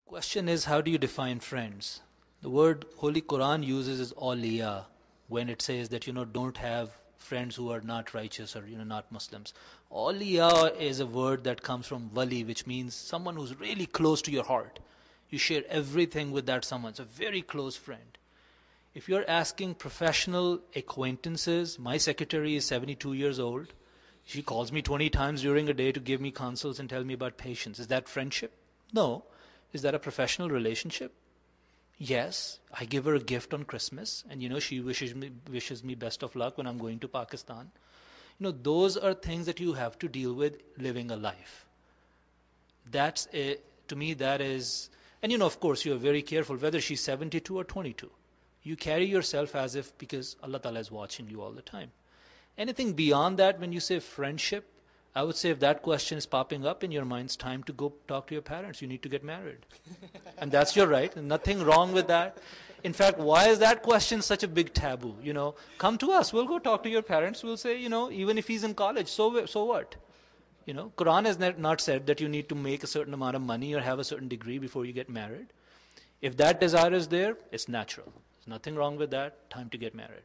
Question is, how do you define friends? The word Holy Quran uses is awliya when it says that, don't have friends who are not righteous or, not Muslims. Awliya is a word that comes from wali, which means someone who's really close to your heart. You share everything with that someone. It's a very close friend. If you're asking professional acquaintances, my secretary is 72 years old. She calls me 20 times during a day to give me consults and tell me about patients. Is that friendship? No. Is that a professional relationship? Yes. I give her a gift on Christmas, and she wishes me best of luck when I'm going to Pakistan. Those are things that you have to deal with living a life. That's it. To me, that is, and of course, you are very careful whether she's 72 or 22. You carry yourself as if, because Allah Ta'ala is watching you all the time. Anything beyond that, when you say friendship, I would say if that question is popping up in your mind, it's time to go talk to your parents. You need to get married. And that's your right. Nothing wrong with that. In fact, why is that question such a big taboo? Come to us. We'll go talk to your parents. We'll say, even if he's in college, so what? Quran has not said that you need to make a certain amount of money or have a certain degree before you get married. If that desire is there, it's natural. There's nothing wrong with that. Time to get married.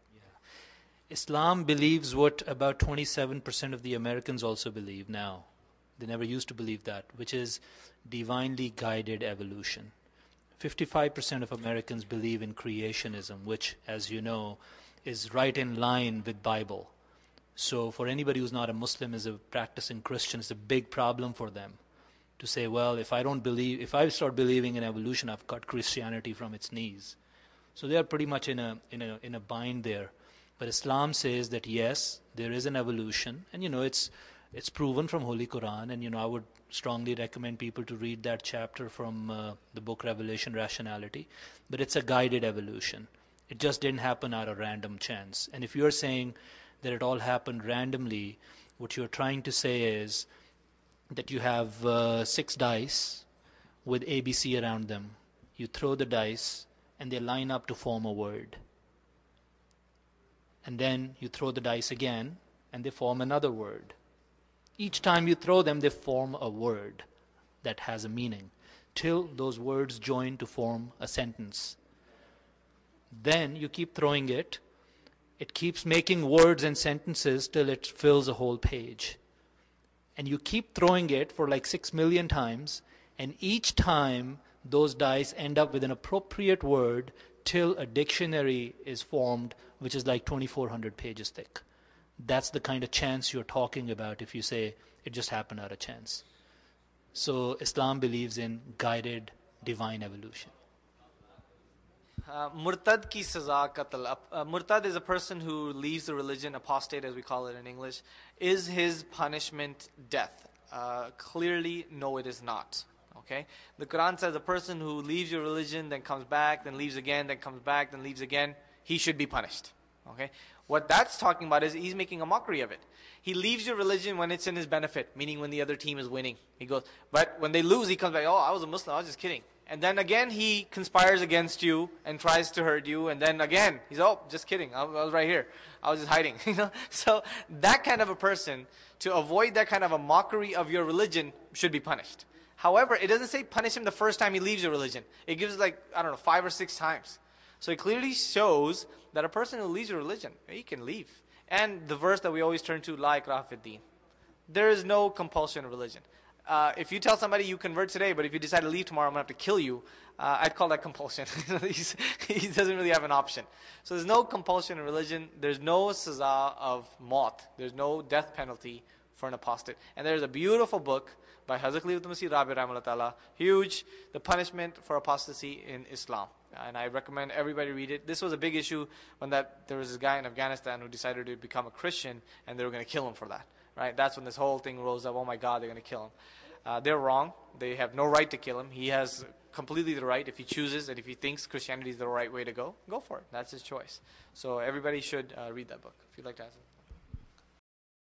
Islam believes what about 27% of the Americans also believe now. They never used to believe that, which is divinely guided evolution. 55% of Americans believe in creationism, which, as you know, is right in line with Bible. So for anybody who's not a Muslim, is a practicing Christian, it's a big problem for them to say, well, if I start believing in evolution, I've cut Christianity from its knees. So they are pretty much in a bind there. But Islam says that yes, there is an evolution, and it's proven from Holy Quran, and I would strongly recommend people to read that chapter from the book Revelation Rationality. But it's a guided evolution. It just didn't happen out of random chance. And if you're saying that it all happened randomly, what you're trying to say is that you have 6 dice with ABC around them. You throw the dice, and they line up to form a word. And then you throw the dice again, and they form another word. Each time you throw them, they form a word that has a meaning, till those words join to form a sentence. Then you keep throwing it. It keeps making words and sentences till it fills a whole page. And you keep throwing it for like 6 million times, and each time those dice end up with an appropriate word till a dictionary is formed, which is like 2,400 pages thick. That's the kind of chance you're talking about if you say it just happened out of chance. So Islam believes in guided divine evolution. Murtad ki saza qatl. Murtad is a person who leaves the religion, apostate as we call it in English. Is his punishment death? Clearly, no, it is not. Okay? The Quran says a person who leaves your religion, then comes back, then leaves again, then comes back, then leaves again, he should be punished. Okay? What that's talking about is he's making a mockery of it. He leaves your religion when it's in his benefit, meaning when the other team is winning. He goes, but when they lose, he comes back, oh, I was a Muslim, I was just kidding. And then again, he conspires against you and tries to hurt you. And then again, he's, oh, just kidding. I was right here. I was just hiding. So that kind of a person, to avoid that kind of a mockery of your religion, should be punished. However, it doesn't say punish him the first time he leaves your religion. It gives 5 or 6 times. So it clearly shows that a person who leaves your religion, he can leave. And the verse that we always turn to, La ikraha fid din. There is no compulsion in religion. If you tell somebody you convert today, but if you decide to leave tomorrow, I'm going to have to kill you, I'd call that compulsion. He doesn't really have an option. So there's no compulsion in religion. There's no saza of maut. There's no death penalty for an apostate. And there's a beautiful book by Hazrat Khalifat Masih Rabi Rahimahullah Ta'ala, huge, The Punishment for Apostasy in Islam. And I recommend everybody read it. This was a big issue when there was this guy in Afghanistan who decided to become a Christian, and they were going to kill him for that. Right? That's when this whole thing rose up. Oh my God, they're going to kill him. They're wrong. They have no right to kill him. He has completely the right. If he chooses and if he thinks Christianity is the right way to go for it. That's his choice. So everybody should read that book. If you'd like to ask it.